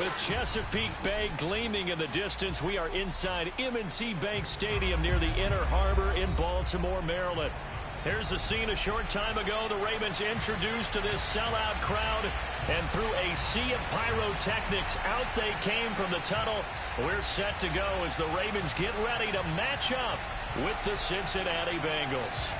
With Chesapeake Bay gleaming in the distance, we are inside M&T Bank Stadium near the Inner Harbor in Baltimore, Maryland. Here's the scene a short time ago. The Ravens introduced to this sellout crowd, and through a sea of pyrotechnics, out they came from the tunnel. We're set to go as the Ravens get ready to match up with the Cincinnati Bengals.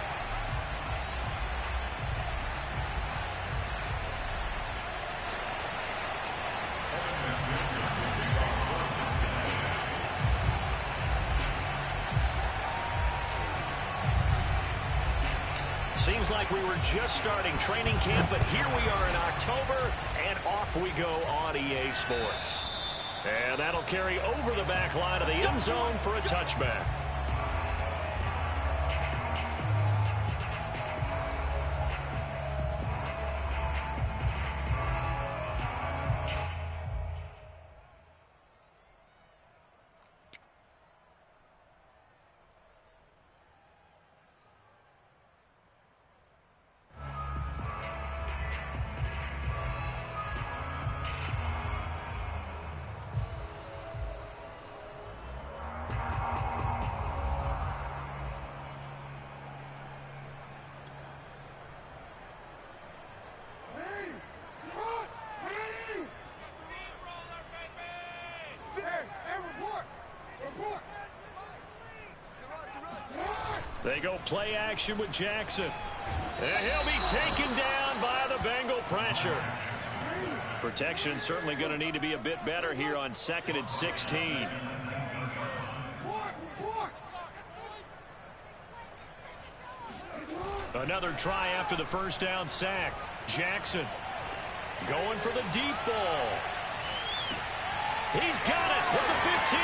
Seems like we were just starting training camp, but here we are in October, and off we go on EA Sports. And that'll carry over the back line of the end zone for a touchback. They go play action with Jackson. And he'll be taken down by the Bengal pressure. Protection certainly going to need to be a bit better here on 2nd and 16. Another try after the first down sack. Jackson going for the deep ball. He's got it with the 15.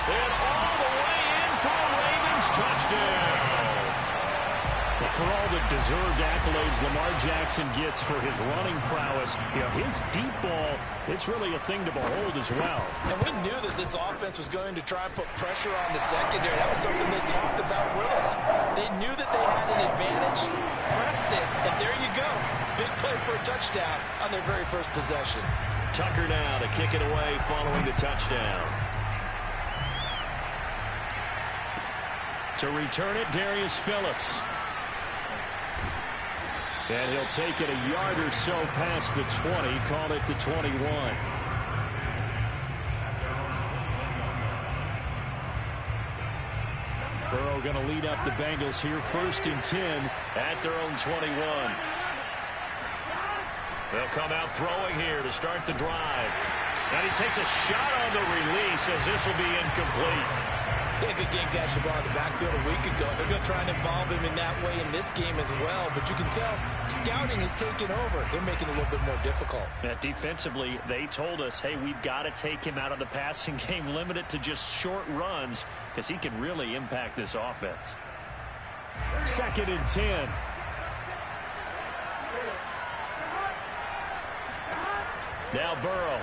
And all the way in for a Ravens touchdown. Well, for all the deserved accolades Lamar Jackson gets for his running prowess, his deep ball, it's really a thing to behold as well. And we knew that this offense was going to try and put pressure on the secondary. That was something they talked about with us. They knew that they had an advantage, pressed it, and there you go. Big play for a touchdown on their very first possession. Tucker now to kick it away following the touchdown. To return it, Darius Phillips. And he'll take it a yard or so past the 20, call it the 21. Burrow going to lead up the Bengals here, 1st and 10 at their own 21. They'll come out throwing here to start the drive. And he takes a shot on the release as this will be incomplete. They had a good game catching the ball in the backfield a week ago. They're going to try and involve him in that way in this game as well. But you can tell scouting is taking over. They're making it a little bit more difficult. Defensively, they told us, hey, we've got to take him out of the passing game, limit it to just short runs, because he can really impact this offense. 2nd and 10. Now Burrow.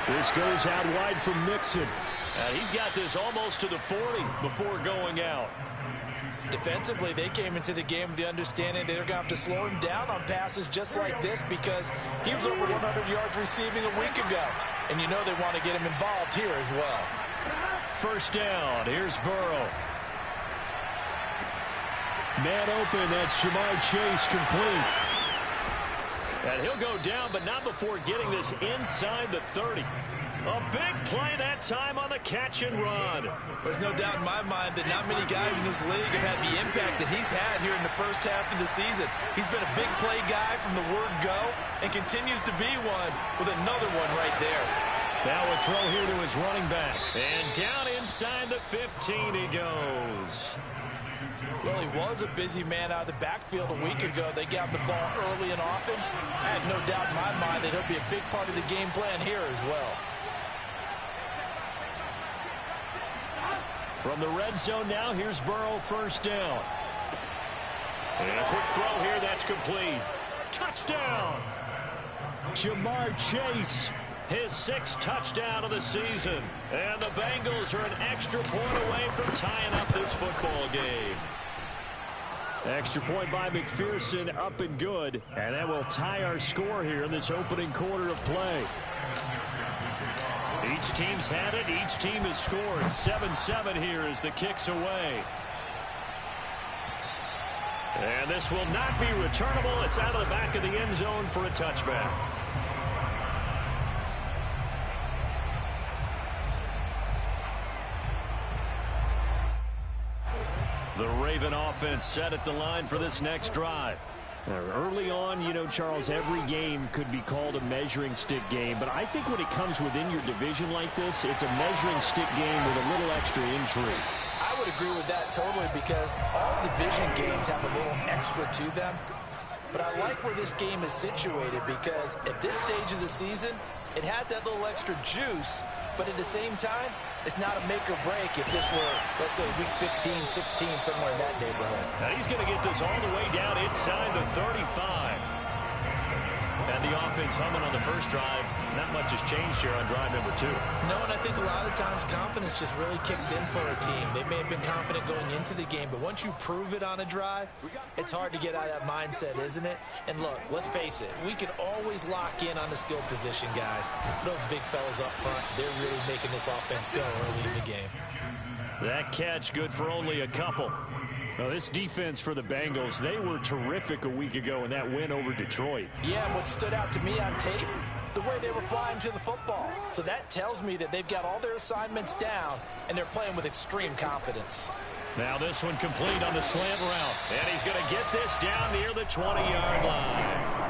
This goes out wide from Mixon. And he's got this almost to the 40 before going out. Defensively, they came into the game with the understanding they're going to have to slow him down on passes just like this because he was over 100 yards receiving a week ago. And you know they want to get him involved here as well. 1st down. Here's Burrow. Man open. That's Jamar Chase complete. And he'll go down, but not before getting this inside the 30. A big play that time on the catch and run. There's no doubt in my mind that not many guys in this league have had the impact that he's had here in the first half of the season. He's been a big play guy from the word go and continues to be one with another one right there. Now a throw here to his running back. And down inside the 15 he goes. Well, he was a busy man out of the backfield a week ago. They got the ball early and often. I have no doubt in my mind that he'll be a big part of the game plan here as well. From the red zone now, here's Burrow, 1st down. And a quick throw here, that's complete. Touchdown! Jamar Chase, his 6th touchdown of the season. And the Bengals are an extra point away from tying up this football game. Extra point by McPherson, up and good. And that will tie our score here in this opening quarter of play. Each team's had it. Each team has scored. 7-7 here as the kick's away. And this will not be returnable. It's out of the back of the end zone for a touchback. The Raven offense set at the line for this next drive. Early on, you know, Charles, every game could be called a measuring stick game. But I think when it comes within your division like this, it's a measuring stick game with a little extra intrigue. I would agree with that totally because all division games have a little extra to them. But I like where this game is situated because at this stage of the season, it has that little extra juice. But at the same time, it's not a make or break if this were, let's say, week 15, 16, somewhere in that neighborhood. Now he's going to get this all the way down inside the 35. And the offense humming on the first drive. Not much has changed here on drive number 2. No, and I think a lot of times confidence just really kicks in for a team. They may have been confident going into the game, but once you prove it on a drive, it's hard to get out of that mindset, isn't it? And look, let's face it, we can always lock in on the skill position, guys. Those big fellas up front, they're really making this offense go early in the game. That catch good for only a couple. Now, this defense for the Bengals, they were terrific a week ago in that win over Detroit. Yeah, and what stood out to me on tape, the way they were flying to the football. So that tells me that they've got all their assignments down, and they're playing with extreme confidence. Now this one complete on the slant route. And he's going to get this down near the 20-yard line.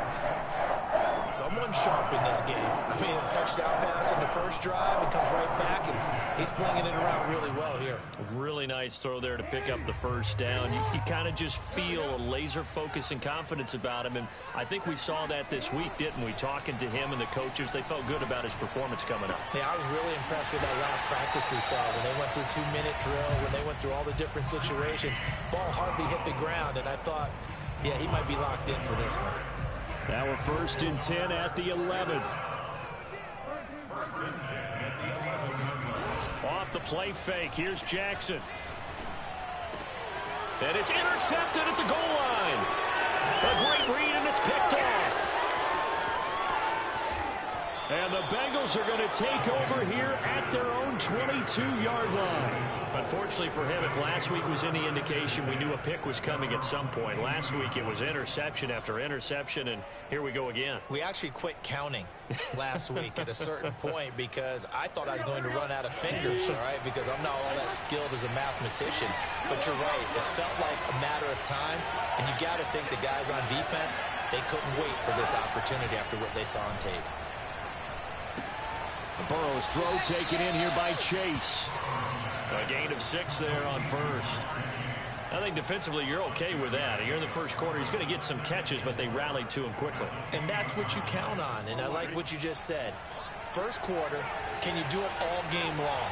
Someone sharp in this game. I mean, a touchdown pass in the first drive and comes right back, and he's flinging it around really well here. Really nice throw there to pick up the first down. You kind of just feel a laser focus and confidence about him, and I think we saw that this week, didn't we? Talking to him and the coaches, they felt good about his performance coming up. Yeah, I was really impressed with that last practice we saw when they went through 2-minute drill, when they went through all the different situations. Ball hardly hit the ground, and I thought, yeah, he might be locked in for this one. Now we're 1st and 10 at the 11. Off the play fake. Here's Jackson. And it's intercepted at the goal line. A great read, and it's picked off. And the Bengals are going to take over here at their own 22-yard line. Unfortunately for him, if last week was any indication, we knew a pick was coming at some point. Last week it was interception after interception, and here we go again. We actually quit counting last week at a certain point because I thought I was going to run out of fingers, all right, because I'm not all that skilled as a mathematician. But you're right. It felt like a matter of time, and you got to think the guys on defense, they couldn't wait for this opportunity after what they saw on tape. Burrow's throw taken in here by Chase. A gain of 6 there on first. I think defensively you're okay with that. Here in the first quarter, he's going to get some catches, but they rallied to him quickly. And that's what you count on, and I like what you just said. First quarter, can you do it all game long?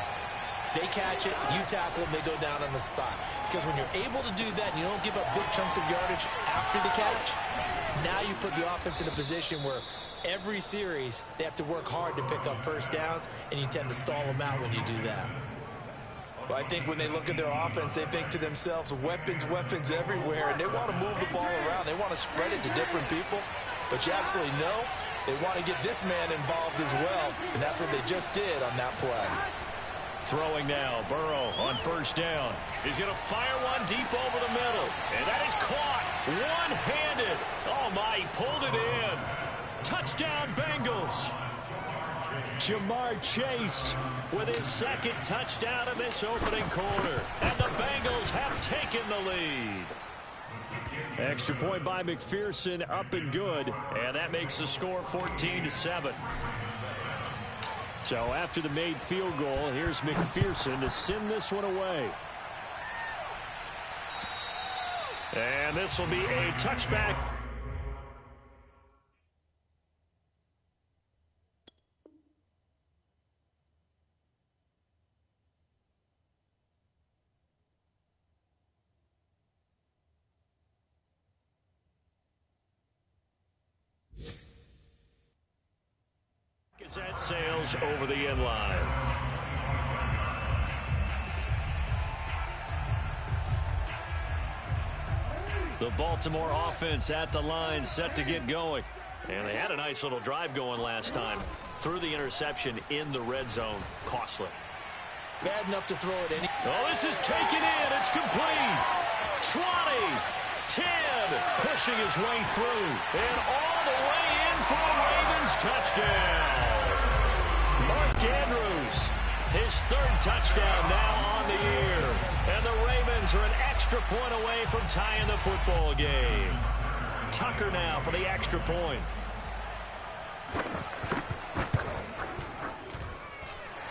They catch it, you tackle them, they go down on the spot. Because when you're able to do that and you don't give up big chunks of yardage after the catch, now you put the offense in a position where every series they have to work hard to pick up first downs, and you tend to stall them out when you do that. Well, I think when they look at their offense, they think to themselves, weapons, weapons everywhere, and they want to move the ball around. They want to spread it to different people, but you absolutely know they want to get this man involved as well, and that's what they just did on that play. Throwing now, Burrow on first down. He's going to fire one deep over the middle, and that is caught one-handed. Oh, my, he pulled it in. Touchdown, Bengals. Jamar Chase with his second touchdown in this opening quarter. And the Bengals have taken the lead. Extra point by McPherson, up and good. And that makes the score 14-7. So after the made field goal, here's McPherson to send this one away. And this will be a touchback. That sails over the end line. The Baltimore offense at the line, set to get going. And they had a nice little drive going last time. Threw the interception in the red zone. Costly. Bad enough to throw it any. Oh, this is taken in. It's complete. 20, 10, pushing his way through. And all the way in for a Ravens touchdown. Mark Andrews, his third touchdown now on the year. And the Ravens are an extra point away from tying the football game. Tucker now for the extra point.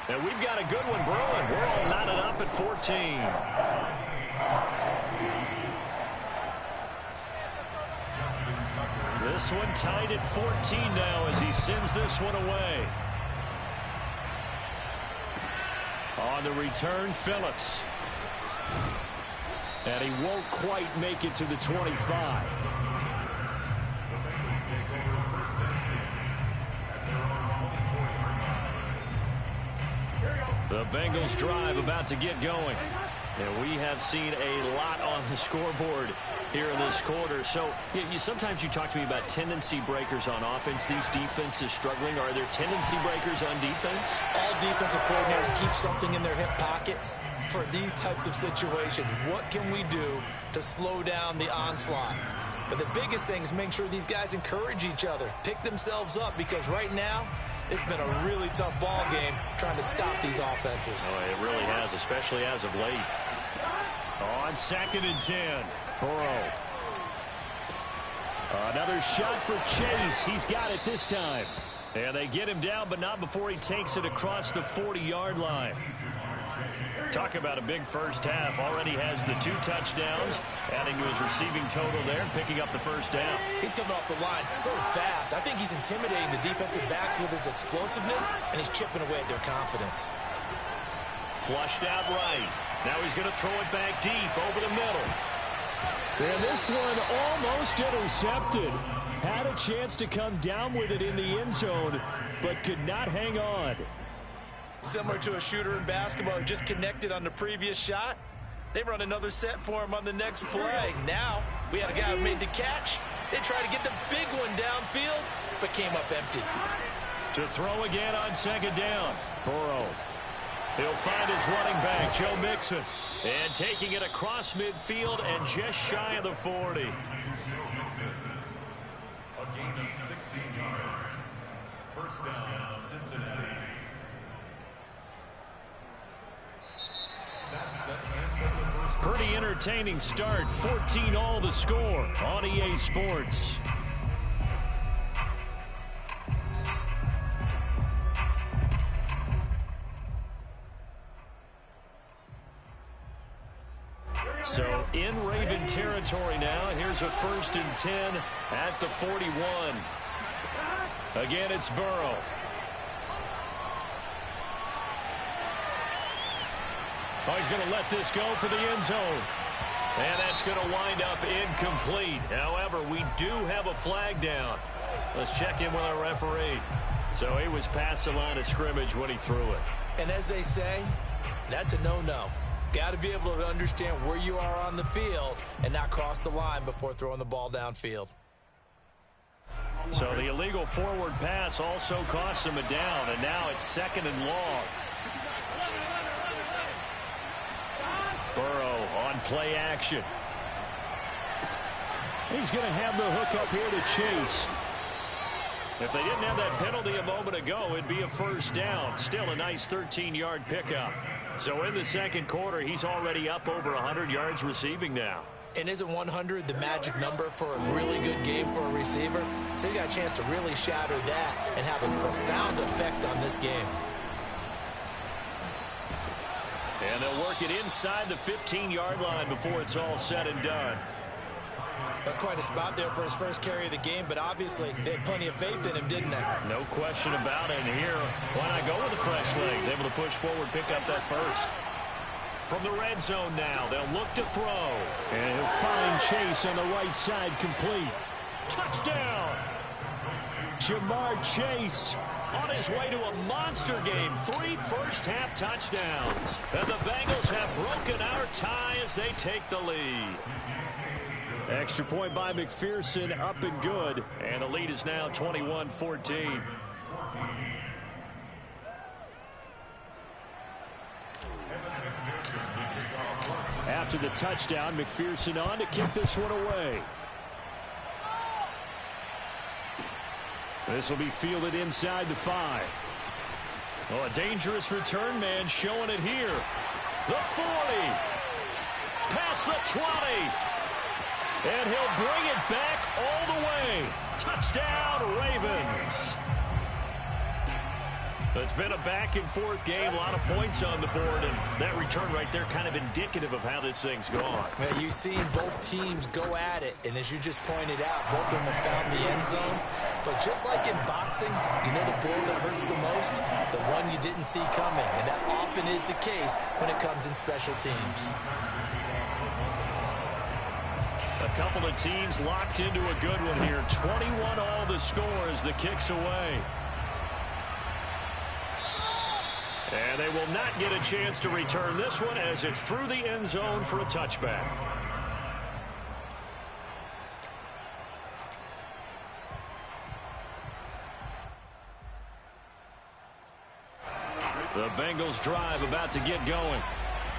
And we've got a good one brewing. We're all knotted up at 14. This one tied at 14 now as he sends this one away. On the return, Phillips. And he won't quite make it to the 25. The Bengals drive about to get going. And we have seen a lot on the scoreboard here in this quarter. So sometimes you talk to me about tendency breakers on offense. These defenses struggling. Are there tendency breakers on defense? All defensive coordinators keep something in their hip pocket for these types of situations. What can we do to slow down the onslaught? But the biggest thing is make sure these guys encourage each other, pick themselves up, because right now it's been a really tough ball game trying to stop these offenses. Oh, it really has, especially as of late. On 2nd and 10, Burrow. Another shot for Chase. He's got it this time. And they get him down, but not before he takes it across the 40-yard line. Talk about a big first half. Already has the 2 touchdowns, adding to his receiving total there and picking up the first down. He's coming off the line so fast. I think he's intimidating the defensive backs with his explosiveness, and he's chipping away at their confidence. Flushed out right. Now he's going to throw it back deep over the middle. And this one almost intercepted. Had a chance to come down with it in the end zone, but could not hang on. Similar to a shooter in basketball who just connected on the previous shot. They run another set for him on the next play. Now, we had a guy who made the catch. They tried to get the big one downfield, but came up empty. To throw again on 2nd down. Burrow. He'll find his running back, Joe Mixon. And taking it across midfield and just shy of the 40. A gain of 16 yards. First down, Cincinnati. Pretty entertaining start. 14-all the score on EA Sports. So in Raven territory now. Here's a 1st and 10 at the 41. Again, it's Burrow. Oh, he's going to let this go for the end zone. And that's going to wind up incomplete. However, we do have a flag down. Let's check in with our referee. So he was past the line of scrimmage when he threw it. And as they say, that's a no-no. Got to be able to understand where you are on the field and not cross the line before throwing the ball downfield. So the illegal forward pass also cost him a down, and now it's 2nd and long. Burrow on play action. He's going to have the hook up here to Chase. If they didn't have that penalty a moment ago, it'd be a 1st down. Still a nice 13-yard pickup. So in the 2nd quarter, he's already up over 100 yards receiving now. And isn't 100 the magic number for a really good game for a receiver? So he got a chance to really shatter that and have a profound effect on this game. And they'll work it inside the 15-yard line before it's all said and done. That's quite a spot there for his first carry of the game, but obviously they had plenty of faith in him, didn't they? No question about it. And here, why not go with the fresh legs? Able to push forward, pick up that first. From the red zone now, they'll look to throw. And he'll find Chase on the right side, complete. Touchdown! Jamar Chase on his way to a monster game. 3 first-half touchdowns. And the Bengals have broken our tie as they take the lead. Extra point by McPherson, up and good. And the lead is now 21-14. After the touchdown, McPherson on to kick this one away. This will be fielded inside the 5. Oh, a dangerous return man showing it here. The 40. Past the 20. And he'll bring it back all the way. Touchdown, Ravens. It's been a back-and-forth game, a lot of points on the board, and that return right there kind of indicative of how this thing's gone. Man, you've seen both teams go at it, and as you just pointed out, both of them have found the end zone. But just like in boxing, you know the blow that hurts the most? The one you didn't see coming, and that often is the case when it comes in special teams. A couple of teams locked into a good one here. 21 all the score as the kick's away. And they will not get a chance to return this one as it's through the end zone for a touchback. The Bengals drive about to get going.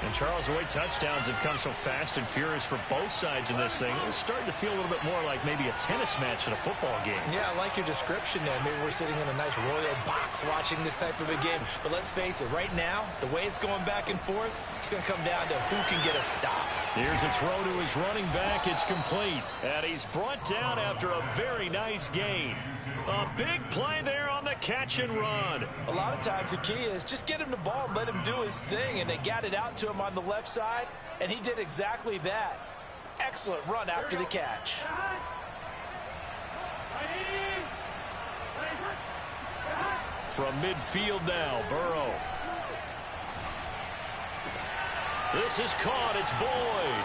And Charles, the way touchdowns have come so fast and furious for both sides in this thing, it's starting to feel a little bit more like maybe a tennis match in a football game. Yeah, I like your description there. Maybe we're sitting in a nice royal box watching this type of a game. But let's face it, right now, the way it's going back and forth, it's going to come down to who can get a stop. Here's a throw to his running back. It's complete. And he's brought down after a very nice gain. A big play there on the catch and run. A lot of times the key is just get him the ball and let him do his thing, and they got it out to him on the left side, and he did exactly that. Excellent run after the catch. From midfield now, Burrow. This is caught. It's Boyd.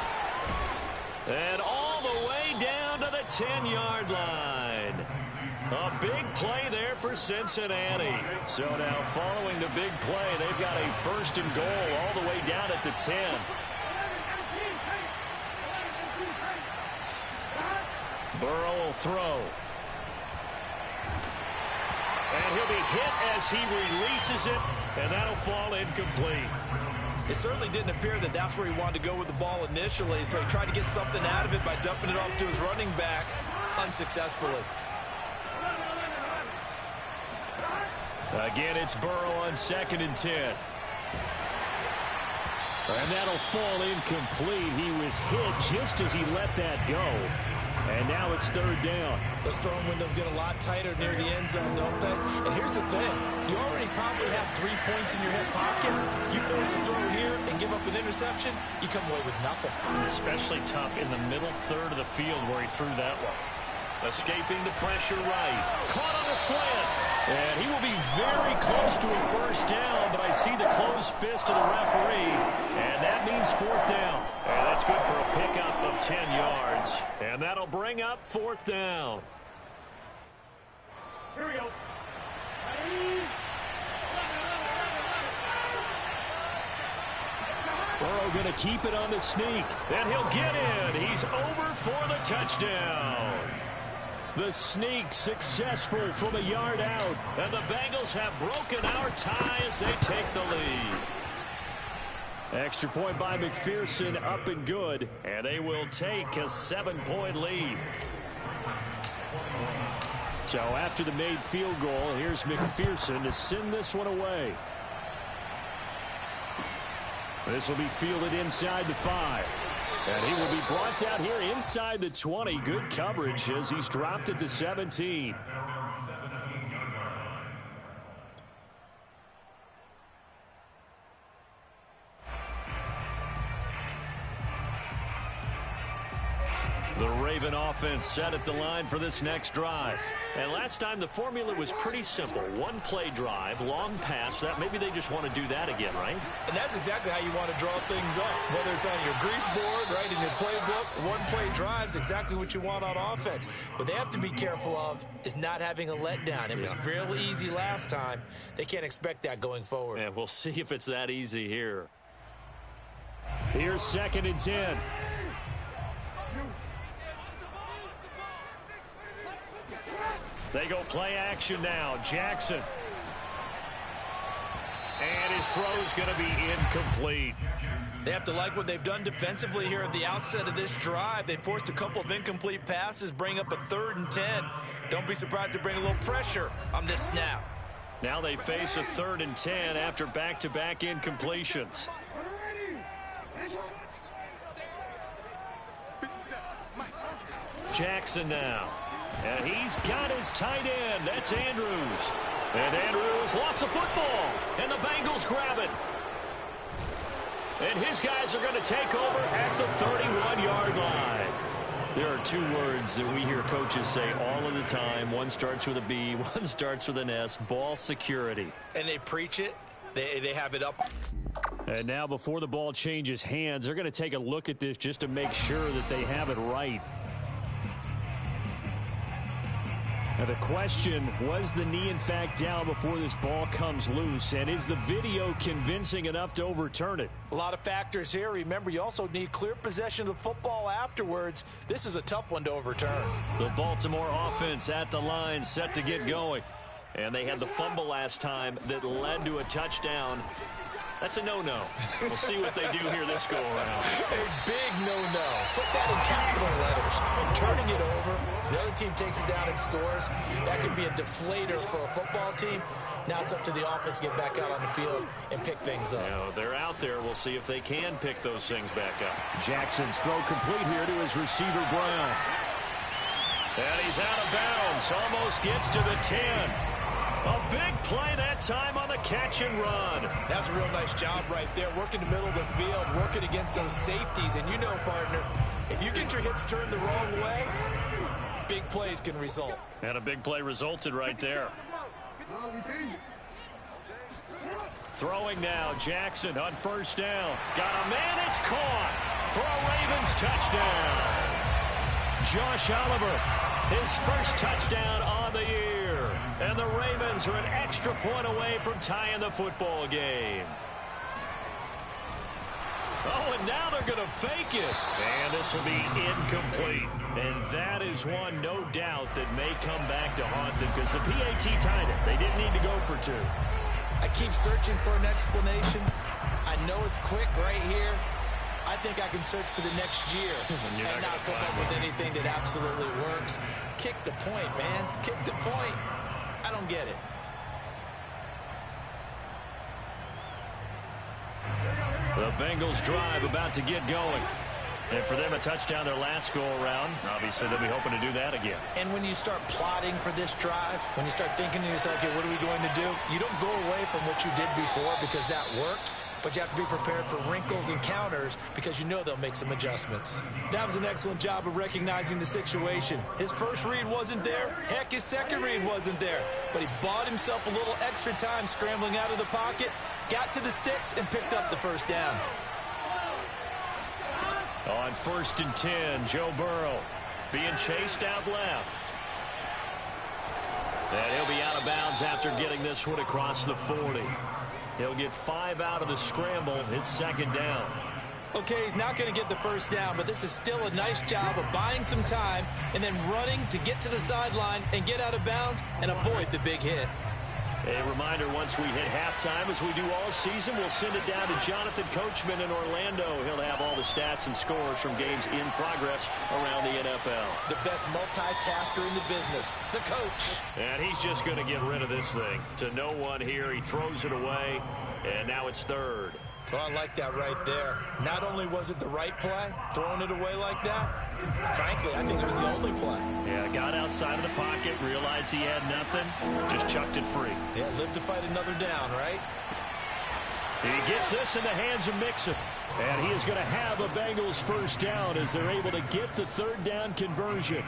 And all the way down to the 10-yard line. A big play there for Cincinnati. So now following the big play, they've got a first and goal all the way down at the 10. Burrow will throw. And he'll be hit as he releases it, and that'll fall incomplete. It certainly didn't appear that that's where he wanted to go with the ball initially, so he tried to get something out of it by dumping it off to his running back unsuccessfully. Again, it's Burrow on 2nd and 10. And that'll fall incomplete. He was hit just as he let that go. And now it's 3rd down. Those throwing windows get a lot tighter near the end zone, don't they? And here's the thing. You already probably have 3 points in your hip pocket. You force a throw here and give up an interception, you come away with nothing. Especially tough in the middle third of the field where he threw that one. Escaping the pressure right. Caught on a slant. And he will be very close to a first down, but I see the closed fist of the referee, and that means 4th down. And that's good for a pickup of 10 yards. And that'll bring up 4th down. Here we go. Burrow going to keep it on the sneak. And he'll get in. He's over for the touchdown. The sneak successful from a yard out. And the Bengals have broken our tie as they take the lead. Extra point by McPherson, up and good. And they will take a 7-point lead. So after the made field goal, here's McPherson to send this one away. This will be fielded inside the 5. And he will be brought down here inside the 20. Good coverage as he's dropped at the 17. The Raven offense set at the line for this next drive. And last time the formula was pretty simple. 1-play drive, long pass. That maybe they just want to do that again, right? And that's exactly how you want to draw things up. Whether it's on your grease board, right, in your playbook, 1-play drive's exactly what you want on offense. What they have to be careful of is not having a letdown. It was real easy last time. They can't expect that going forward. And we'll see if it's that easy here. Here's 2nd and 10. They go play action now. Jackson. And his throw's going to be incomplete. They have to like what they've done defensively here at the outset of this drive. They forced a couple of incomplete passes, bring up a 3rd and 10. Don't be surprised to bring a little pressure on this snap. Now they face a 3rd and 10 after back-to-back incompletions. Jackson now. And he's got his tight end. That's Andrews. And Andrews lost the football. And the Bengals grab it. And his guys are going to take over at the 31-yard line. There are 2 words that we hear coaches say all of the time. One starts with a B, one starts with an S. Ball security. And they preach it. They have it up. And now before the ball changes hands, they're going to take a look at this just to make sure that they have it right. Now the question, was the knee in fact down before this ball comes loose? And is the video convincing enough to overturn it? A lot of factors here. Remember, you also need clear possession of the football afterwards. This is a tough one to overturn. The Baltimore offense at the line, set to get going. And they had the fumble last time that led to a touchdown. That's a no-no. We'll see what they do here this go-around. A big no-no. Put that in capital letters. Turning it over. The other team takes it down and scores. That can be a deflator for a football team. Now it's up to the offense to get back out on the field and pick things up. You know, they're out there. We'll see if they can pick those things back up. Jackson's throw complete here to his receiver, Brown. And he's out of bounds. Almost gets to the 10. A big play that time on the catch and run. That's a real nice job right there. Working the middle of the field, working against those safeties. And you know, partner, if you get your hips turned the wrong way, big plays can result. And a big play resulted right there. Throwing now, Jackson on 1st down. Got a man, it's caught for a Ravens touchdown. Josh Oliver, his first touchdown on the year. And the Ravens are an extra point away from tying the football game. Oh, and now they're going to fake it. And this will be incomplete. And that is one, no doubt, that may come back to haunt them because the PAT tied it. They didn't need to go for 2. I keep searching for an explanation. I know it's quick right here. I think I can search for the next year and not come up with anything that absolutely works. Kick the point, man. Kick the point. I don't get it. The Bengals drive about to get going. And for them, a touchdown their last go-around. Obviously, they'll be hoping to do that again. And when you start plotting for this drive, when you start thinking to yourself, okay, what are we going to do? You don't go away from what you did before because that worked. But you have to be prepared for wrinkles and counters because you know they'll make some adjustments. That was an excellent job of recognizing the situation. His first read wasn't there. Heck, his second read wasn't there. But he bought himself a little extra time scrambling out of the pocket, got to the sticks, and picked up the 1st down. On 1st and 10, Joe Burrow being chased out left. And he'll be out of bounds after getting this one across the 40. He'll get 5 out of the scramble. It's 2nd down. Okay, he's not going to get the 1st down, but this is still a nice job of buying some time and then running to get to the sideline and get out of bounds and avoid the big hit. A reminder, once we hit halftime, as we do all season, we'll send it down to Jonathan Coachman in Orlando. He'll have all the stats and scores from games in progress around the NFL. The best multitasker in the business, the coach. And he's just going to get rid of this thing. To no one here, he throws it away, and now it's 3rd. Well, I like that right there. Not only was it the right play, throwing it away like that, frankly, I think it was the only play. Yeah, got outside of the pocket, realized he had nothing, just chucked it free. Yeah, live to fight another down, right? He gets this in the hands of Mixon. And he is going to have a Bengals 1st down as they're able to get the 3rd down conversion.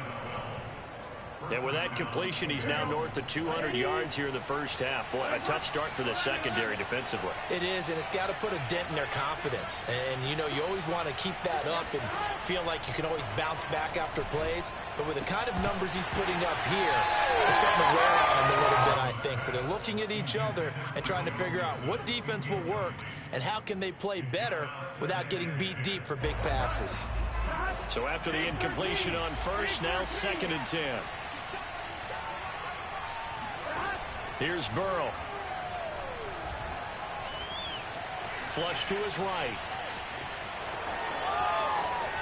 And with that completion, he's now north of 200 yards here in the 1st half. Boy, a tough start for the secondary defensively. It is, and it's got to put a dent in their confidence. And, you know, you always want to keep that up and feel like you can always bounce back after plays. But with the kind of numbers he's putting up here, it's starting to wear on him a little bit, I think. So they're looking at each other and trying to figure out what defense will work and how can they play better without getting beat deep for big passes. So after the incompletion on 1st, now 2nd and 10. Here's Burrow. Flush to his right.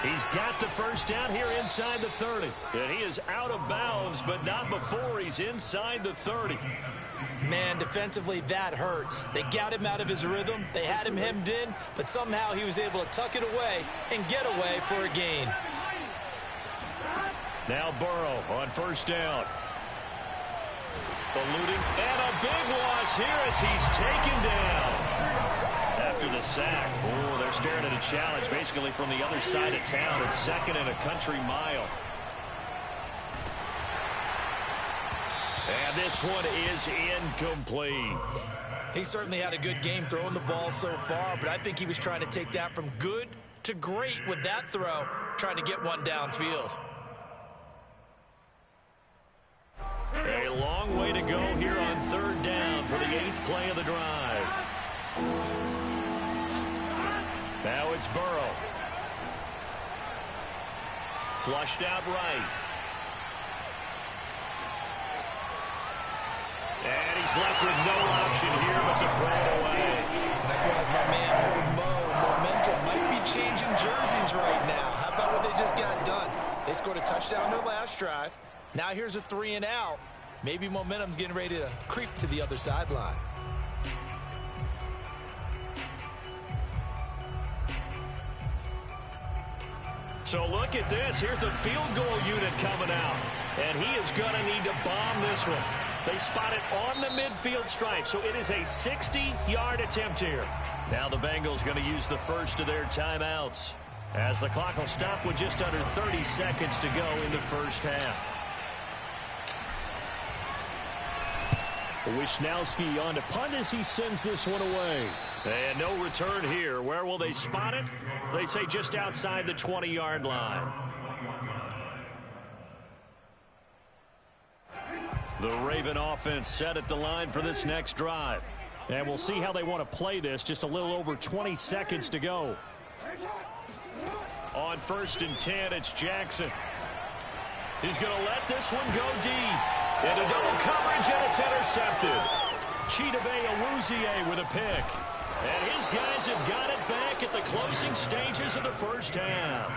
He's got the first down here inside the 30. And he is out of bounds, but not before he's inside the 30. Man, defensively, that hurts. They got him out of his rhythm. They had him hemmed in, but somehow he was able to tuck it away and get away for a gain. Now Burrow on first down. Eluding, and a big loss here as he's taken down. After the sack, oh, they're staring at a challenge basically from the other side of town. It's second and a country mile. And this one is incomplete. He certainly had a good game throwing the ball so far, but I think he was trying to take that from good to great with that throw, trying to get one downfield. A long way to go here on third down for the 8th play of the drive. Now it's Burrow. Flushed out right. And he's left with no option here but to throw it away. And I feel like my man, Old Mo, momentum might be changing jerseys right now. How about what they just got done? They scored a touchdown their last drive. Now here's a 3 and out. Maybe momentum's getting ready to creep to the other sideline. So look at this. Here's the field goal unit coming out. And he is going to need to bomb this one. They spot it on the midfield stripe, so it is a 60-yard attempt here. Now the Bengals going to use the first of their timeouts, as the clock will stop with just under 30 seconds to go in the first half. Wisnowski on to punt as he sends this one away. And no return here. Where will they spot it? They say just outside the 20-yard line. The Raven offense set at the line for this next drive. And we'll see how they want to play this. Just a little over 20 seconds to go. On 1st and 10, it's Jackson. He's going to let this one go deep. Into double coverage, and it's intercepted. Chidobe Awuzie with a pick. And his guys have got it back at the closing stages of the first half.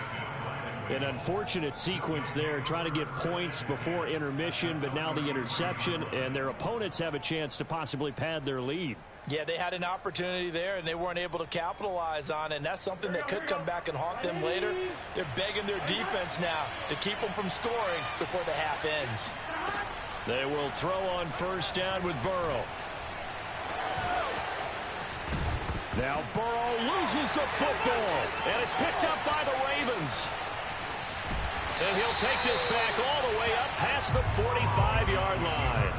An unfortunate sequence there, trying to get points before intermission, but now the interception, and their opponents have a chance to possibly pad their lead. Yeah, they had an opportunity there, and they weren't able to capitalize on it, and that's something that could come back and haunt them later. They're begging their defense now to keep them from scoring before the half ends. They will throw on first down with Burrow. Now Burrow loses the football, and it's picked up by the Ravens. And he'll take this back all the way up past the 45-yard line.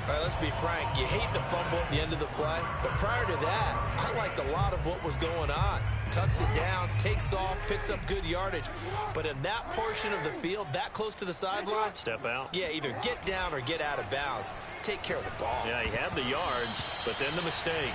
All right, let's be frank. You hate the fumble at the end of the play, but prior to that, I liked a lot of what was going on. Tucks it down, takes off, picks up good yardage. But in that portion of the field, that close to the sideline, step out. Yeah, either get down or get out of bounds. Take care of the ball. Yeah, he had the yards, but then the mistake.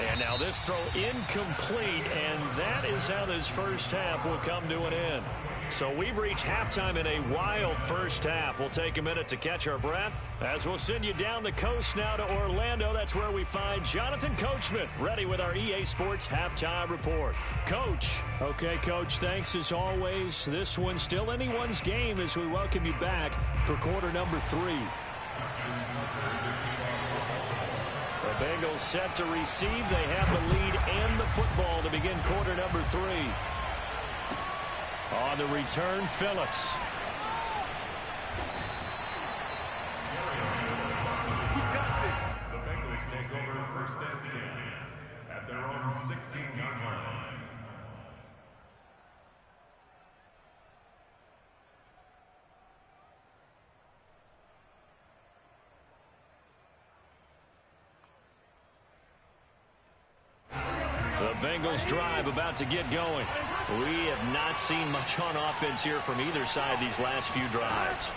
And now this throw incomplete, and that is how this first half will come to an end. So we've reached halftime in a wild first half. We'll take a minute to catch our breath as we'll send you down the coast now to Orlando. That's where we find Jonathan Coachman ready with our EA Sports Halftime Report. Coach. Okay, Coach, thanks as always. This one's still anyone's game as we welcome you back for quarter number 3. The Bengals set to receive. They have the lead and the football to begin quarter number 3. On the return, Phillips. The Bengals take over 1st and 10 at their own 16-yard line. The Bengals drive about to get going. We have not seen much on offense here from either side these last few drives.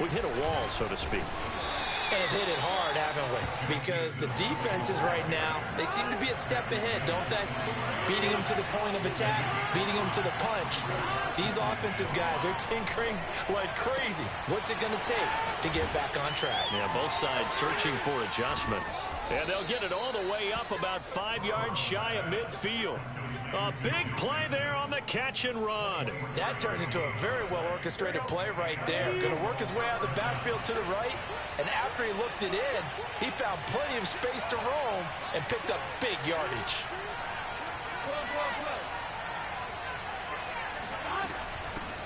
We've hit a wall, so to speak. And have hit it hard, haven't we? Because the defenses right now, they seem to be a step ahead, don't they? Beating them to the point of attack, beating them to the punch. These offensive guys, they're tinkering like crazy. What's it going to take to get back on track? Yeah, both sides searching for adjustments. And they'll get it all the way up about 5 yards shy of midfield. A big play there on the catch and run. That turned into a very well-orchestrated play right there. Going to work his way out of the backfield to the right. And after he looked it in, he found plenty of space to roam and picked up big yardage.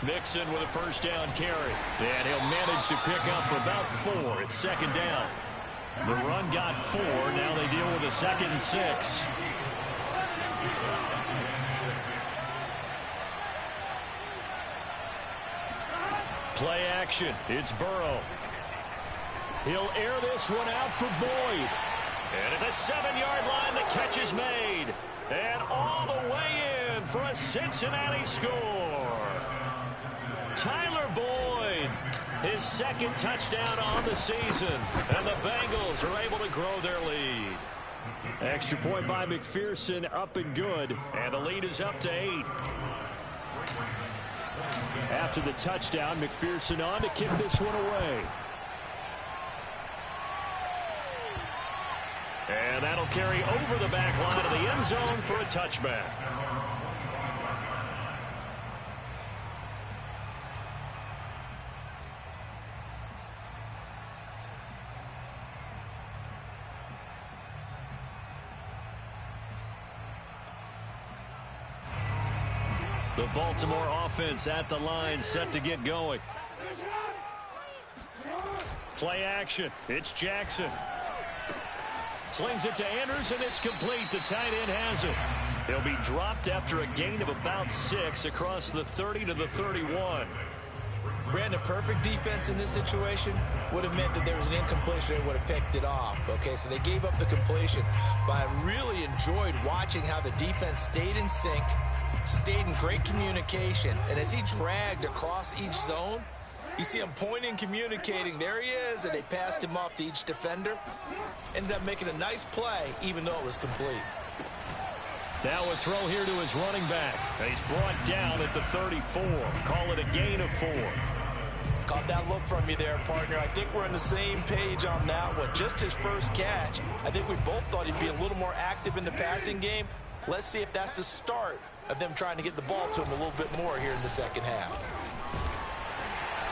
Mixon with a first down carry. And he'll manage to pick up about 4. It's second down. The run got 4. Now they deal with a 2nd and 6. Play action. It's Burrow. He'll air this one out for Boyd. And at the 7-yard line, the catch is made. And all the way in for a Cincinnati score. Tyler Boyd, his 2nd touchdown on the season. And the Bengals are able to grow their lead. Extra point by McPherson, up and good. And the lead is up to 8. After the touchdown, McPherson on to kick this one away. And that'll carry over the back line of the end zone for a touchback. The Baltimore offense at the line, set to get going. Play action. It's Jackson. Slings it to Andrews, and it's complete. The tight end has it. He'll be dropped after a gain of about 6 across the 30 to the 31. Brandon, perfect defense in this situation would have meant that there was an incompletion. They would have picked it off. Okay, so they gave up the completion. But I really enjoyed watching how the defense stayed in sync, stayed in great communication, and as he dragged across each zone, you see him pointing, communicating. There he is, and they passed him off to each defender. Ended up making a nice play, even though it was complete. Now a throw here to his running back. He's brought down at the 34. Call it a gain of 4. Caught that look from you there, partner. I think we're on the same page on that one. Just his first catch. I think we both thought he'd be a little more active in the passing game. Let's see if that's the start of them trying to get the ball to him a little bit more here in the second half.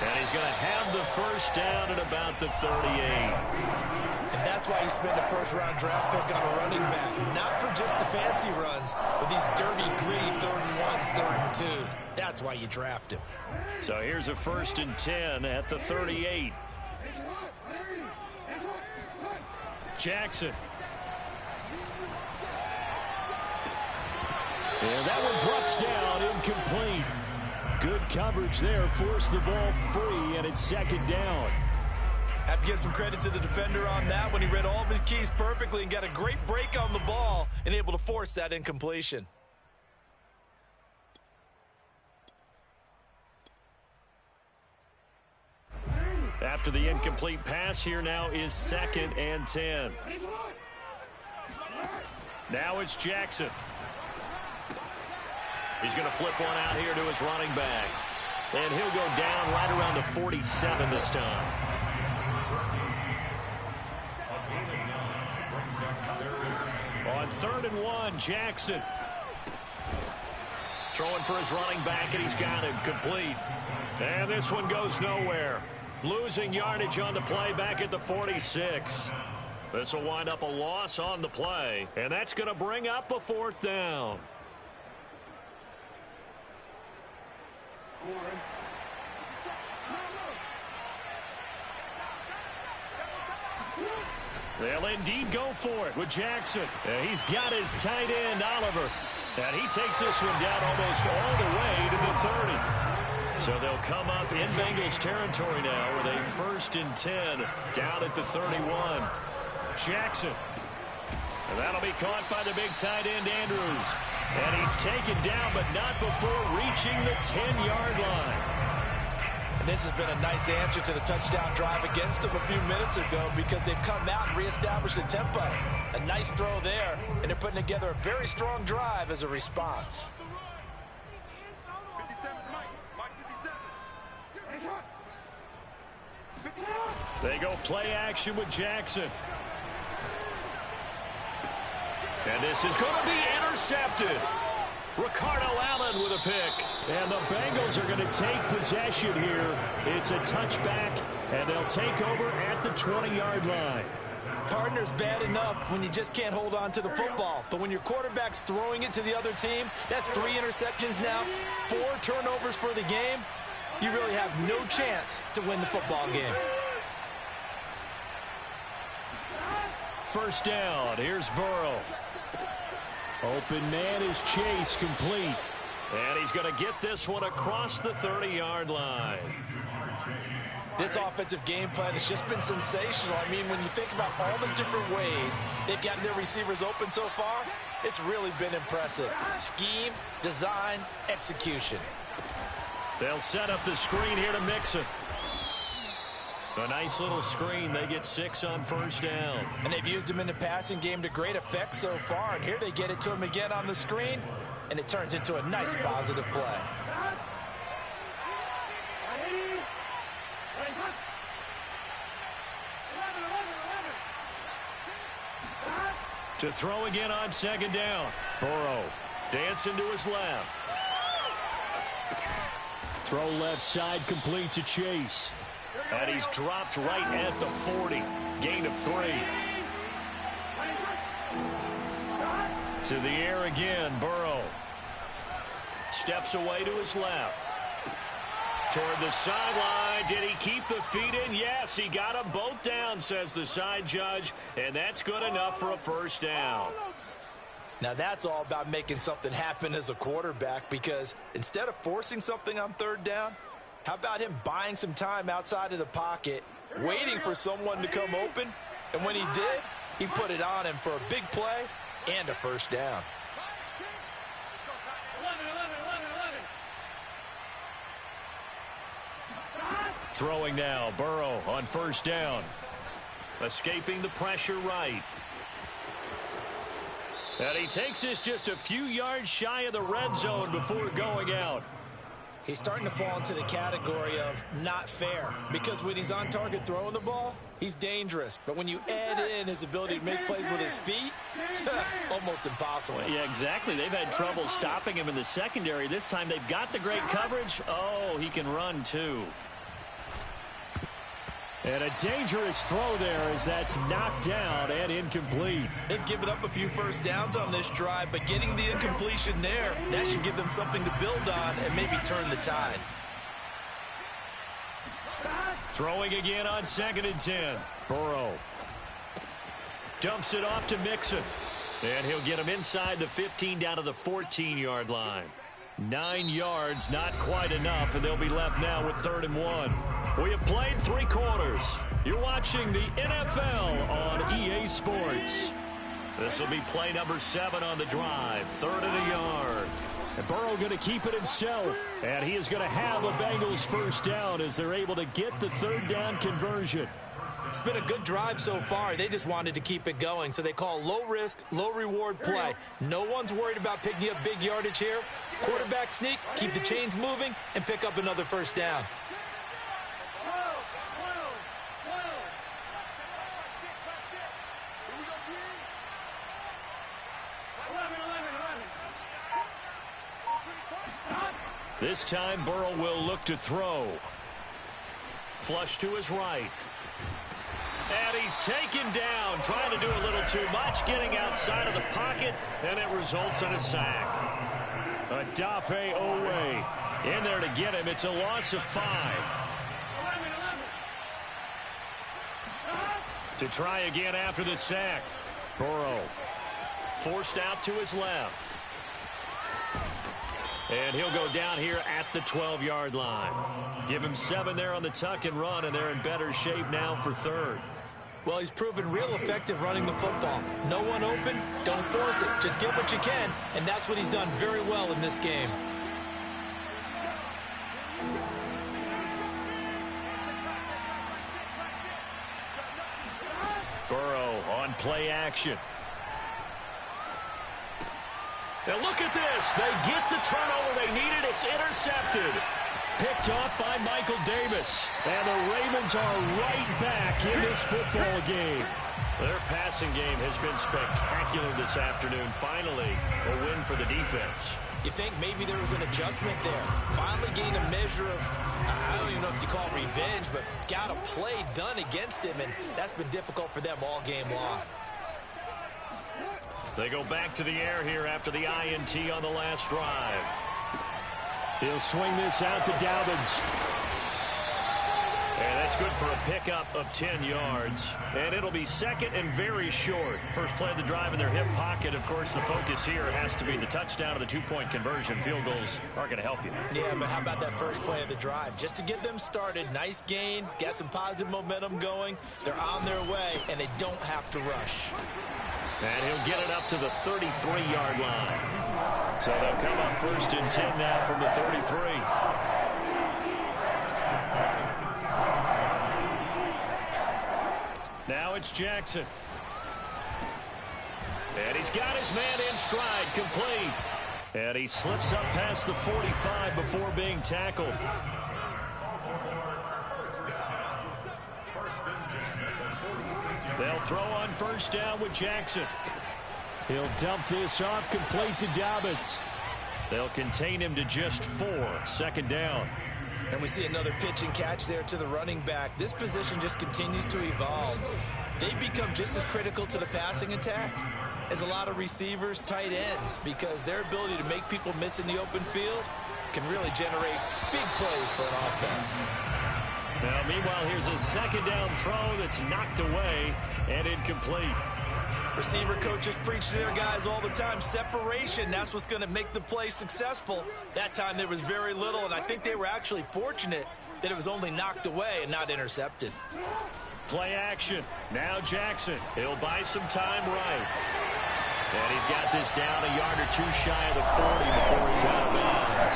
And he's going to have the first down at about the 38. And that's why you spend a first-round draft pick on a running back. Not for just the fancy runs, but these dirty, gritty 3rd and 1s, 3rd and 2s. That's why you draft him. So here's a 1st and 10 at the 38. Jackson. And that one drops down, incomplete. Good coverage there, forced the ball free, and it's 2nd down. Have to give some credit to the defender on that when he read all of his keys perfectly and got a great break on the ball and able to force that incompletion. After the incomplete pass, here now is 2nd and 10. Now it's Jackson. He's going to flip one out here to his running back. And he'll go down right around the 47 this time. On 3rd and 1, Jackson. Throwing for his running back, and he's got it complete. And this one goes nowhere. Losing yardage on the play back at the 46. This will wind up a loss on the play, and that's going to bring up a 4th down. They'll indeed go for it with Jackson. He's got his tight end, Oliver. And he takes this one down almost all the way to the 30. So they'll come up in Bengals territory now with a 1st and 10 down at the 31. Jackson. And that'll be caught by the big tight end, Andrews. And he's taken down, but not before reaching the 10-yard line. And this has been a nice answer to the touchdown drive against them a few minutes ago because they've come out and reestablished the tempo. A nice throw there, and they're putting together a very strong drive as a response. They go play action with Jackson. And this is going to be intercepted. Ricardo Allen with a pick. And the Bengals are going to take possession here. It's a touchback, and they'll take over at the 20-yard line. Partner's bad enough when you just can't hold on to the football. But when your quarterback's throwing it to the other team, that's 3 interceptions now, 4 turnovers for the game. You really have no chance to win the football game. First down. Here's Burrow. Open man is Chase, complete. And he's going to get this one across the 30-yard line. This offensive game plan has just been sensational. I mean, when you think about all the different ways they've gotten their receivers open so far, it's really been impressive. Scheme, design, execution. They'll set up the screen here to Mixon. A nice little screen. They get 6 on first down. And they've used him in the passing game to great effect so far. And here they get it to him again on the screen, and it turns into a nice positive play. To throw again on second down. Burrow dancing to his left. Throw left side, complete to Chase. And he's dropped right at the 40. Gain of 3. To the air again, Burrow. Steps away to his left. Toward the sideline. Did he keep the feet in? Yes, he got them both down, says the side judge. And that's good enough for a first down. Now that's all about making something happen as a quarterback, because instead of forcing something on third down, how about him buying some time outside of the pocket, waiting for someone to come open, and when he did, he put it on him for a big play and a first down. Throwing now, Burrow on first down. Escaping the pressure right. And he takes this just a few yards shy of the red zone before going out. He's starting to fall into the category of not fair, because when he's on target throwing the ball, he's dangerous. But when you add in his ability to make plays with his feet, almost impossible. Well, yeah, exactly. They've had trouble stopping him in the secondary. This time they've got the great coverage. Oh, he can run too. And a dangerous throw there as that's knocked down and incomplete. They've given up a few first downs on this drive, but getting the incompletion there, that should give them something to build on and maybe turn the tide. Throwing again on 2nd and 10. Burrow dumps it off to Mixon. And he'll get him inside the 15 down to the 14-yard line. 9 yards, not quite enough, and they'll be left now with 3rd and 1. We have played 3 quarters. You're watching the NFL on EA Sports. This will be play number 7 on the drive. 3rd and a yard. And Burrow going to keep it himself. And he is going to have a Bengals first down as they're able to get the 3rd down conversion. It's been a good drive so far. They just wanted to keep it going, so they call low-risk, low-reward play. No one's worried about picking up big yardage here. Quarterback sneak, keep the chains moving, and pick up another first down. This time, Burrow will look to throw. Flush to his right. And he's taken down, trying to do a little too much, getting outside of the pocket, and it results in a sack. Adafe Owe in there to get him. It's a loss of 5. To try again after the sack. Burrow forced out to his left. And he'll go down here at the 12-yard line. Give him 7 there on the tuck and run, and they're in better shape now for 3rd. Well, he's proven real effective running the football. No one open, don't force it. Just get what you can, and that's what he's done very well in this game. Burrow on play action. Now look at this. They get the turnover they needed. It's intercepted. Picked off by Michael Davis. And the Ravens are right back in this football game. Their passing game has been spectacular this afternoon. Finally, a win for the defense. You think maybe there was an adjustment there. Finally gained a measure of, I don't even know if you call it revenge, but got a play done against him, and that's been difficult for them all game long. They go back to the air here after the INT on the last drive. He'll swing this out to Dobbins. And that's good for a pickup of 10 yards. And it'll be second and very short. First play of the drive in their hip pocket. Of course, the focus here has to be the touchdown of the two-point conversion. Field goals aren't going to help you. Yeah, but how about that first play of the drive? Just to get them started, nice gain, got some positive momentum going. They're on their way, and they don't have to rush. And he'll get it up to the 33-yard line. So they'll come up first and 10 now from the 33. Now it's Jackson. And he's got his man in stride, complete. And he slips up past the 45 before being tackled. They'll throw on first down with Jackson. He'll dump this off, complete to Dobbins. They'll contain him to just 4, second down. And we see another pitch and catch there to the running back. This position just continues to evolve. They become just as critical to the passing attack as a lot of receivers, tight ends, because their ability to make people miss in the open field can really generate big plays for an offense. Now, meanwhile, here's a second down throw that's knocked away and incomplete. Receiver coaches preach to their guys all the time. Separation, that's what's going to make the play successful. That time there was very little, and I think they were actually fortunate that it was only knocked away and not intercepted. Play action. Now Jackson. He'll buy some time right. And he's got this down a yard or two shy of the 40 before he's out of bounds.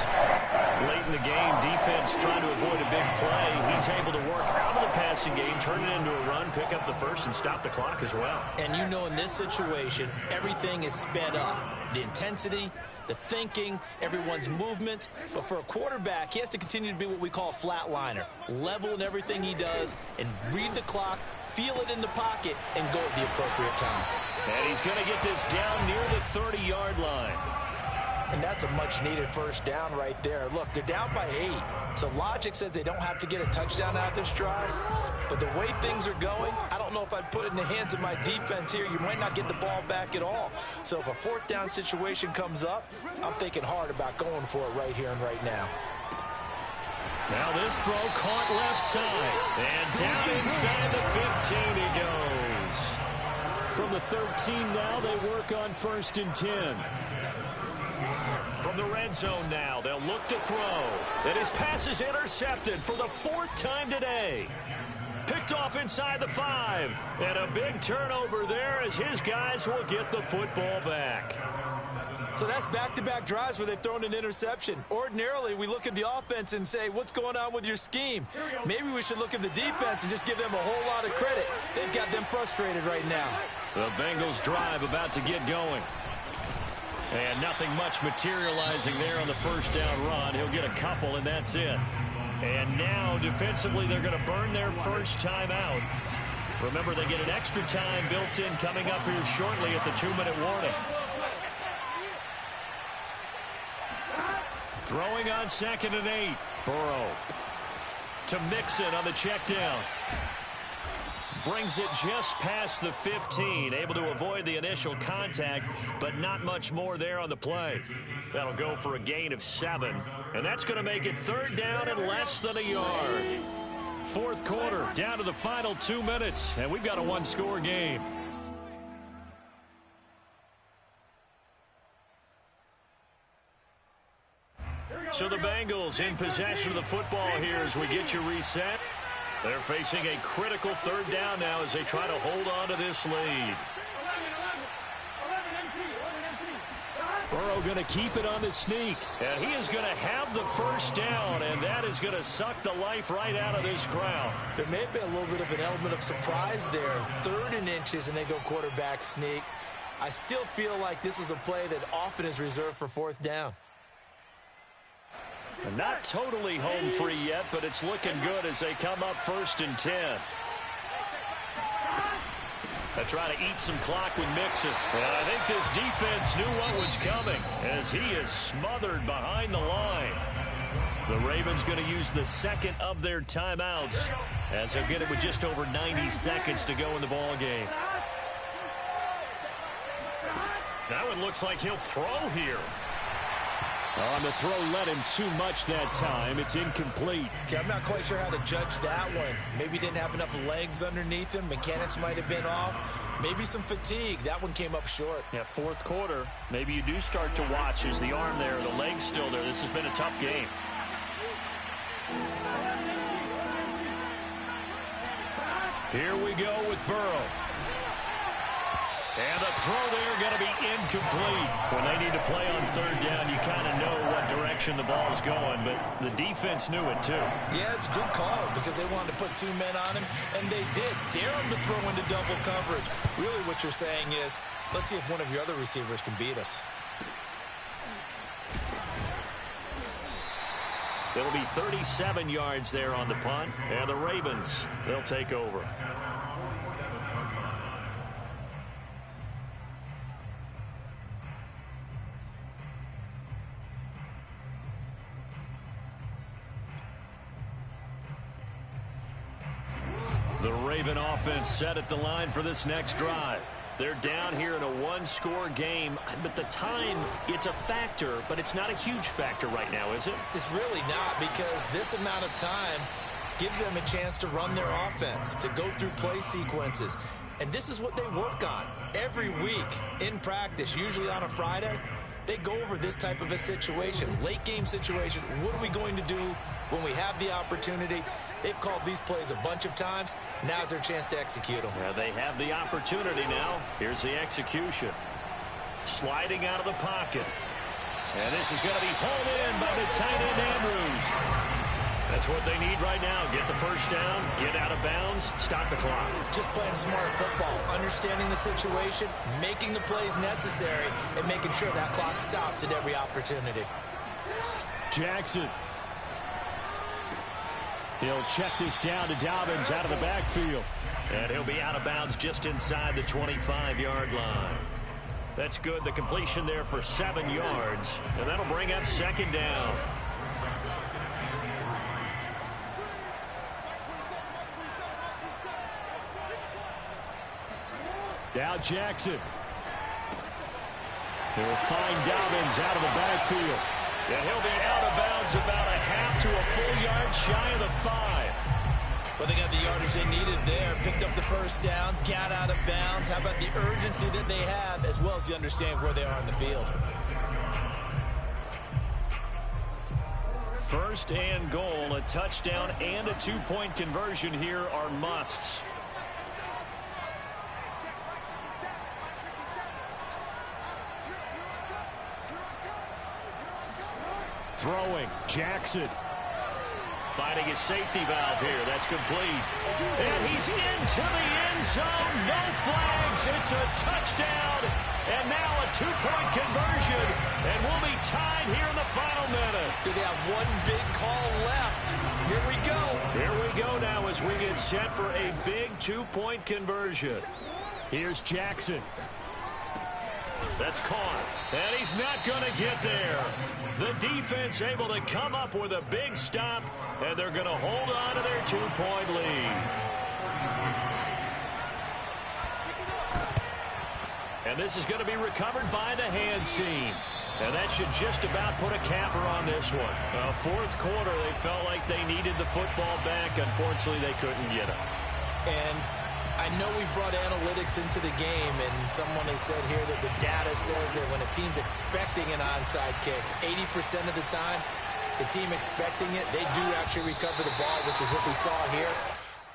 Late in the game, defense trying to avoid a big play. He's able to work out of the passing game, turn it into a run, pick up the first, and stop the clock as well. And you know in this situation, everything is sped up. The intensity, the thinking, everyone's movement. But for a quarterback, he has to continue to be what we call a flatliner. Level in everything he does and read the clock, feel it in the pocket, and go at the appropriate time. And he's going to get this down near the 30-yard line. And that's a much-needed first down right there. Look, they're down by 8. So logic says they don't have to get a touchdown out of this drive. But the way things are going, I don't know if I'd put it in the hands of my defense here. You might not get the ball back at all. So if a fourth down situation comes up, I'm thinking hard about going for it right here and right now. Now this throw caught left side. And down inside the 15 he goes. From the 13 now, they work on first and 10. From the red zone now, they'll look to throw. And his pass is intercepted for the 4th time today. Picked off inside the 5. And a big turnover there as his guys will get the football back. So that's back-to-back drives where they've thrown an interception. Ordinarily, we look at the offense and say, what's going on with your scheme? Maybe we should look at the defense and just give them a whole lot of credit. They've got them frustrated right now. The Bengals drive about to get going. And nothing much materializing there on the first down run. He'll get a couple, and that's it. And now, defensively, they're going to burn their first time out. Remember, they get an extra time built in coming up here shortly at the 2-minute warning. Throwing on 2nd and 8. Burrow to Mixon on the check down. Brings it just past the 15. Able to avoid the initial contact, but not much more there on the play. That'll go for a gain of 7. And that's going to make it 3rd down and less than a yard. 4th quarter, down to the final 2 minutes. And we've got a 1-score game. So the Bengals in possession of the football here as we get you reset. They're facing a critical 3rd down now as they try to hold on to this lead. Burrow going to keep it on the sneak. And he is going to have the first down, and that is going to suck the life right out of this crowd. There may have been a little bit of an element of surprise there. 3rd and inches, and they go quarterback sneak. I still feel like this is a play that often is reserved for 4th down. Not totally home free yet, but it's looking good as they come up 1st and 10. They try to eat some clock with Mixon. And I think this defense knew what was coming as he is smothered behind the line. The Ravens going to use the 2nd of their timeouts as they'll get it with just over 90 seconds to go in the ball game. That one looks like he'll throw here. On the throw, led him too much that time. It's incomplete. Okay, I'm not quite sure how to judge that one. Maybe he didn't have enough legs underneath him. Mechanics might have been off. Maybe some fatigue. That one came up short. Yeah, 4th quarter. Maybe you do start to watch. Is the arm there, the leg's still there? This has been a tough game. Here we go with Burrow. And the throw there going to be incomplete. When they need to play on 3rd down, you kind of know what direction the ball's going, but the defense knew it too. Yeah, it's a good call because they wanted to put 2 men on him, and they did. Dare him to throw into double coverage. Really what you're saying is, let's see if one of your other receivers can beat us. It'll be 37 yards there on the punt, and the Ravens, they'll take over. The Raven offense set at the line for this next drive. They're down here in a 1-score game, but the time, it's a factor, but it's not a huge factor right now, is it? It's really not, because this amount of time gives them a chance to run their offense, to go through play sequences. And this is what they work on every week in practice, usually on a Friday. They go over this type of a situation, late game situation. What are we going to do when we have the opportunity? They've called these plays a bunch of times. Now's their chance to execute them. Yeah, they have the opportunity now. Here's the execution. Sliding out of the pocket. And this is going to be pulled in by the tight end Andrews. That's what they need right now. Get the first down, get out of bounds, stop the clock. Just playing smart football, understanding the situation, making the plays necessary, and making sure that clock stops at every opportunity. Jackson. He'll check this down to Dobbins out of the backfield. And he'll be out of bounds just inside the 25-yard line. That's good. The completion there for 7 yards. And that'll bring up 2nd down. Now Jackson. He'll find Dobbins out of the backfield. And he'll be out of bounds about a half to a full yard shy of the 5. Well, they got the yardage they needed there. Picked up the first down, got out of bounds. How about the urgency that they have, as well as the understanding where they are in the field? 1st and goal, a touchdown and a 2-point conversion here are musts. Throwing, Jackson. Finding his safety valve here. That's complete. And he's into the end zone. No flags. It's a touchdown. And now a 2-point conversion. And we'll be tied here in the final minute. Do they have one big call left? Here we go. Here we go now as we get set for a big 2-point conversion. Here's Jackson. That's caught. And he's not going to get there. The defense able to come up with a big stop, and they're going to hold on to their 2-point lead. And this is going to be recovered by the hands team. And that should just about put a capper on this one. 4th quarter, they felt like they needed the football back. Unfortunately, they couldn't get it. And I know we brought analytics into the game, and someone has said here that the data says that when a team's expecting an onside kick, 80% of the time, the team expecting it, they do actually recover the ball, which is what we saw here.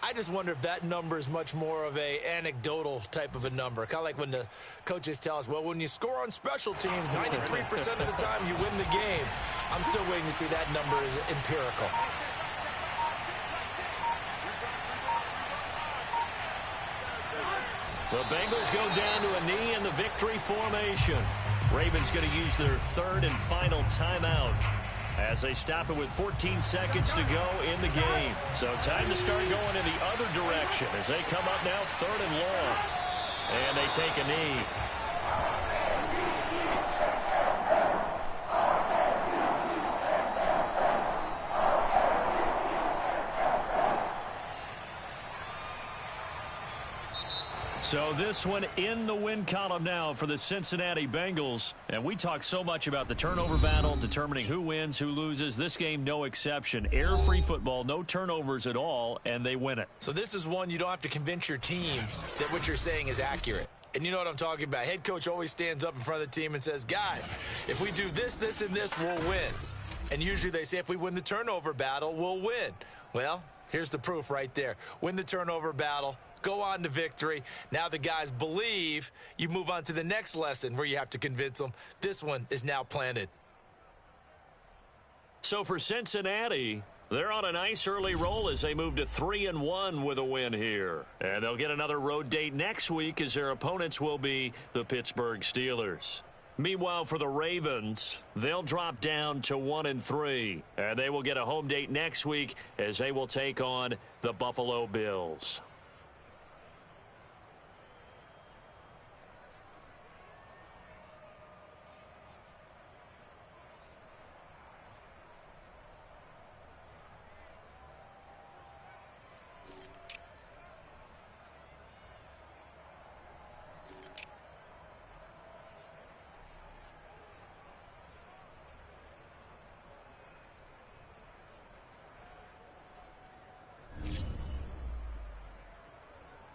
I just wonder if that number is much more of a anecdotal type of a number. Kind of like when the coaches tell us, well, when you score on special teams, 93% of the time you win the game. I'm still waiting to see that number is empirical. The Bengals go down to a knee in the victory formation. Ravens going to use their third and final timeout as they stop it with 14 seconds to go in the game. So time to start going in the other direction as they come up now third and long. And they take a knee. So this one in the win column now for the Cincinnati Bengals. And we talk so much about the turnover battle, determining who wins, who loses. This game, no exception. Air-free football, no turnovers at all, and they win it. So this is one you don't have to convince your team that what you're saying is accurate. And you know what I'm talking about. Head coach always stands up in front of the team and says, guys, if we do this, this, and this, we'll win. And usually they say if we win the turnover battle, we'll win. Well, here's the proof right there. Win the turnover battle. Go on to victory. Now the guys believe. You move on to the next lesson where you have to convince them. This one is now planted. So for Cincinnati, they're on a nice early roll as they move to 3-1 with a win here. And they'll get another road date next week as their opponents will be the Pittsburgh Steelers. Meanwhile, for the Ravens, they'll drop down to 1-3. And they will get a home date next week as they will take on the Buffalo Bills.